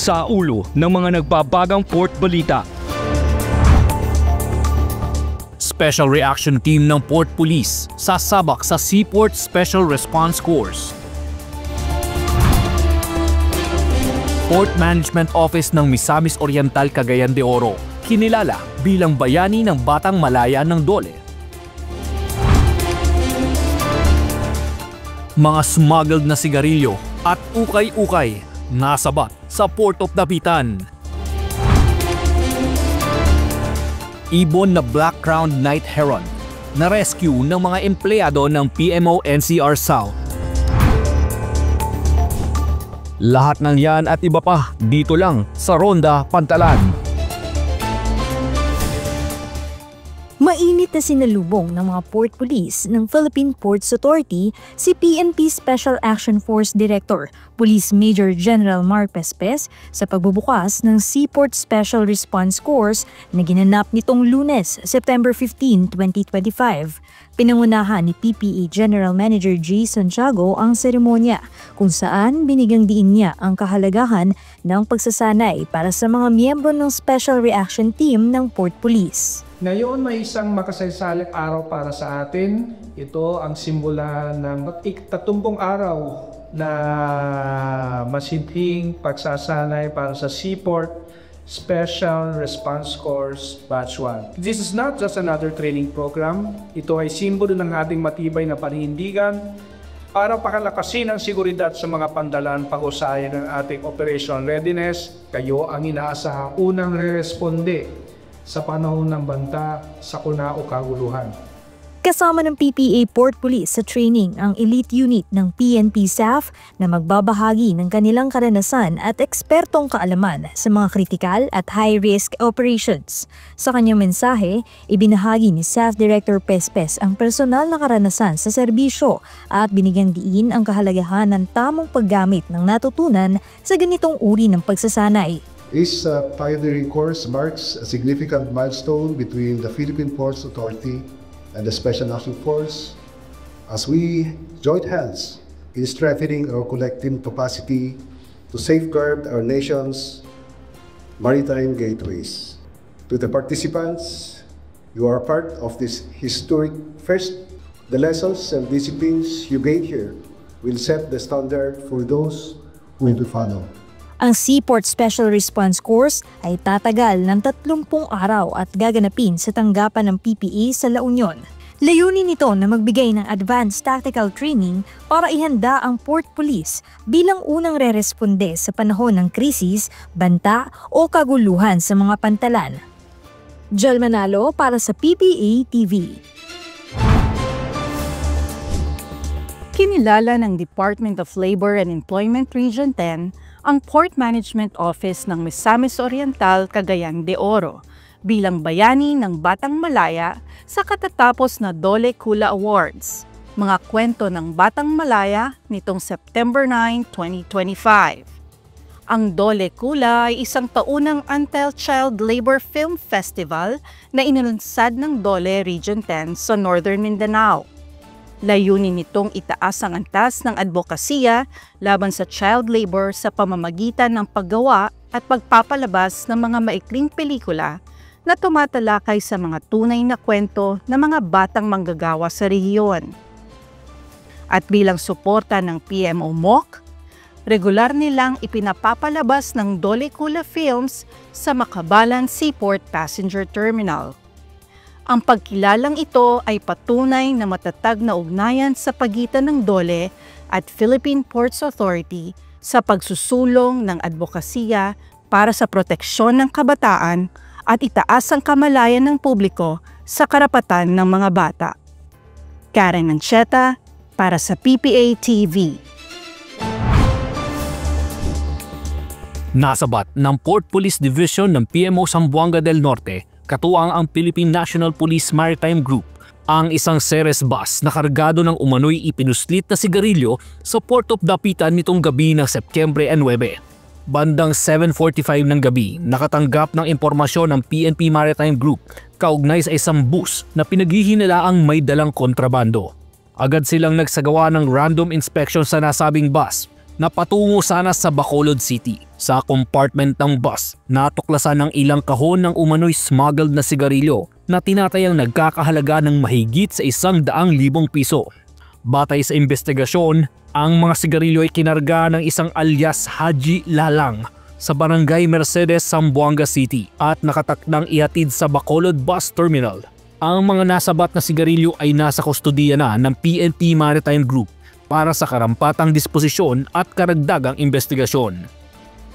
sa ulo ng mga nagbabagang port balita. Special Reaction Team ng Port Police sasabak sa Seaport Special Response Course. Port Management Office ng Misamis Oriental, Cagayan de Oro, kinilala bilang bayani ng Batang Malaya ng Dole. Mga smuggled na sigarilyo at ukay-ukay nasabat sa Port of Dapitan. Ibon na black-crowned night heron na rescue ng mga empleyado ng PMO NCR South. Lahat ng yan at iba pa dito lang sa Ronda Pantalan. Mainit na sinalubong ng mga Port Police ng Philippine Ports Authority si PNP Special Action Force Director, Police Major General Mark Pespes sa pagbubukas ng Seaport Special Response Course na ginanap nitong Lunes, September 15, 2025. Pinangunahan ni PPA General Manager J. Santiago ang seremonya kung saan binigyang diin niya ang kahalagahan ng pagsasanay para sa mga miyembro ng Special Reaction Team ng Port Police. Ngayon may isang makasaysalang araw para sa atin. Ito ang simula ng 30 araw na masidhing pagsasanay para sa Seaport Special Response Course Batch 1. This is not just another training program. Ito ay simbolo ng ating matibay na paninindigan para pakalakasin ang seguridad sa mga pandalan pag-usayan ng ating operational readiness. Kayo ang inaasahang unang re-responde sa panahon ng banta, sakuna o kaguluhan. Kasama ng PPA Port Police sa training ang elite unit ng PNP staff na magbabahagi ng kanilang karanasan at ekspertong kaalaman sa mga kritikal at high-risk operations. Sa kanyang mensahe, ibinahagi ni Staff Director Pespes ang personal na karanasan sa serbisyo at binigyang diin ang kahalagahan ng tamang paggamit ng natutunan sa ganitong uri ng pagsasanay. This pioneering course marks a significant milestone between the Philippine Ports Authority and the Special Action Force as we join hands in strengthening our collective capacity to safeguard our nation's maritime gateways. To the participants, you are part of this historic first. The lessons and disciplines you gain here will set the standard for those who will follow. Ang Seaport Special Response Course ay tatagal ng 30 araw at gaganapin sa tanggapan ng PPA sa La Union. Layunin nito na magbigay ng advanced tactical training para ihanda ang Port Police bilang unang re-responde sa panahon ng krisis, banta o kaguluhan sa mga pantalan. Jel Manalo para sa PPA TV. Kinilala ng Department of Labor and Employment Region 10 ang Port Management Office ng Misamis Oriental, Cagayan de Oro bilang bayani ng Batang Malaya sa katatapos na Dole Kula Awards, mga kwento ng Batang Malaya nitong September 9, 2025. Ang Dole Kula ay isang taunang anti-child labor film festival na inilunsad ng Dole Region 10 sa Northern Mindanao. Layunin nitong itaas ang antas ng advokasya laban sa child labor sa pamamagitan ng paggawa at pagpapalabas ng mga maikling pelikula na tumatalakay sa mga tunay na kwento ng mga batang manggagawa sa rehiyon. At bilang suporta ng PMO MOC, regular nilang ipinapapalabas ng Dole Kula Films sa Makabalan Seaport Passenger Terminal. Ang pagkilalang ito ay patunay na matatag na ugnayan sa pagitan ng Dole at Philippine Ports Authority sa pagsusulong ng advokasya para sa proteksyon ng kabataan at itaas ang kamalayan ng publiko sa karapatan ng mga bata. Karen Ancheta para sa PPA TV. Nasabat ng Port Police Division ng PMO Zamboanga del Norte, katuwang ang Philippine National Police Maritime Group, ang isang Ceres bus na kargado ng umano'y ipinuslit na sigarilyo sa Port of Dapitan nitong gabi ng Setyembre 9. Bandang 7:45 ng gabi, nakatanggap ng impormasyon ng PNP Maritime Group kaugnay sa isang bus na pinaghihinalaang may dalang kontrabando. Agad silang nagsagawa ng random inspection sa nasabing bus na patungo sana sa Bacolod City. Sa compartment ng bus, natuklasan ng ilang kahon ng umano'y smuggled na sigarilyo na tinatayang nagkakahalaga ng mahigit sa 100,000 piso. Batay sa investigasyon, ang mga sigarilyo ay kinarga ng isang alias Haji Lalang sa Barangay Mercedes, Zamboanga City at nakatakdang ihatid sa Bacolod Bus Terminal. Ang mga nasabat na sigarilyo ay nasa kustodiya na ng PNP Maritime Group para sa karampatang disposisyon at karagdagang investigasyon.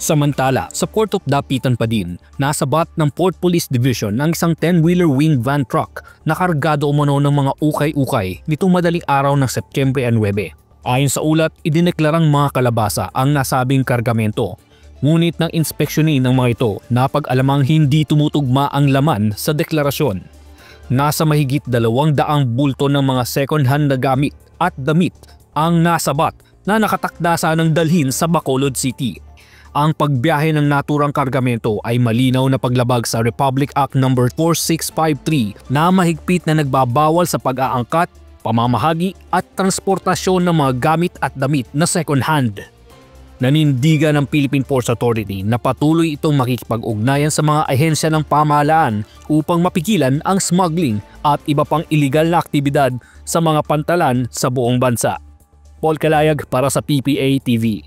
Samantala, sa Port of Dapitan pa din, nasabat ng Port Police Division ng isang 10-wheeler wing van truck na kargado umano ng mga ukay-ukay nitong madaling araw ng Setyembre 9. Ayon sa ulat, idineklarang mga kalabasa ang nasabing kargamento. Ngunit nang inspeksyonin ng mga ito, napag-alamang hindi tumutugma ang laman sa deklarasyon. Nasa mahigit 200 bulto ng mga second-hand na gamit at damit ang nasabat na nakatakda sanang dalhin sa Bacolod City. Ang pagbiyahe ng naturang kargamento ay malinaw na paglabag sa Republic Act No. 4653 na mahigpit na nagbabawal sa pag-aangkat, pamamahagi at transportasyon ng mga gamit at damit na second-hand. Nanindigan ng Philippine Ports Authority na patuloy itong makikipag-ugnayan sa mga ahensya ng pamahalaan upang mapigilan ang smuggling at iba pang iligal na aktibidad sa mga pantalan sa buong bansa. Paul Calayag para sa PPA TV.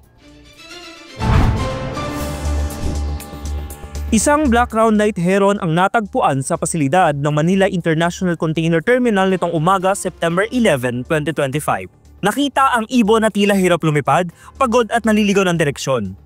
Isang Black Crown Night Heron ang natagpuan sa pasilidad ng Manila International Container Terminal nitong umaga September 11, 2025. Nakita ang ibon na tila hirap lumipad, pagod at naliligaw ng direksyon.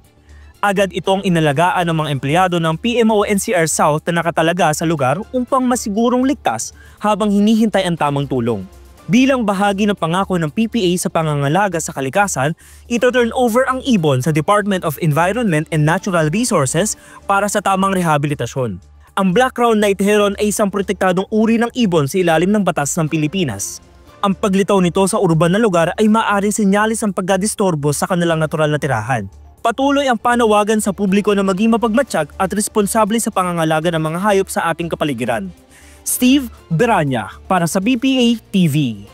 Agad itong inalagaan ng mga empleyado ng PMO NCR South na nakatalaga sa lugar upang masigurong ligtas habang hinihintay ang tamang tulong. Bilang bahagi ng pangako ng PPA sa pangangalaga sa kalikasan, ito turn over ang ibon sa Department of Environment and Natural Resources para sa tamang rehabilitasyon. Ang Black Crown Night Heron ay isang protektadong uri ng ibon sa ilalim ng batas ng Pilipinas. Ang paglitaw nito sa urban na lugar ay maaaring senyalis ang pagkadistorbo sa kanilang natural na tirahan. Patuloy ang panawagan sa publiko na maging mapagmatsyag at responsable sa pangangalaga ng mga hayop sa ating kapaligiran. Steve Beranya para sa BPA TV.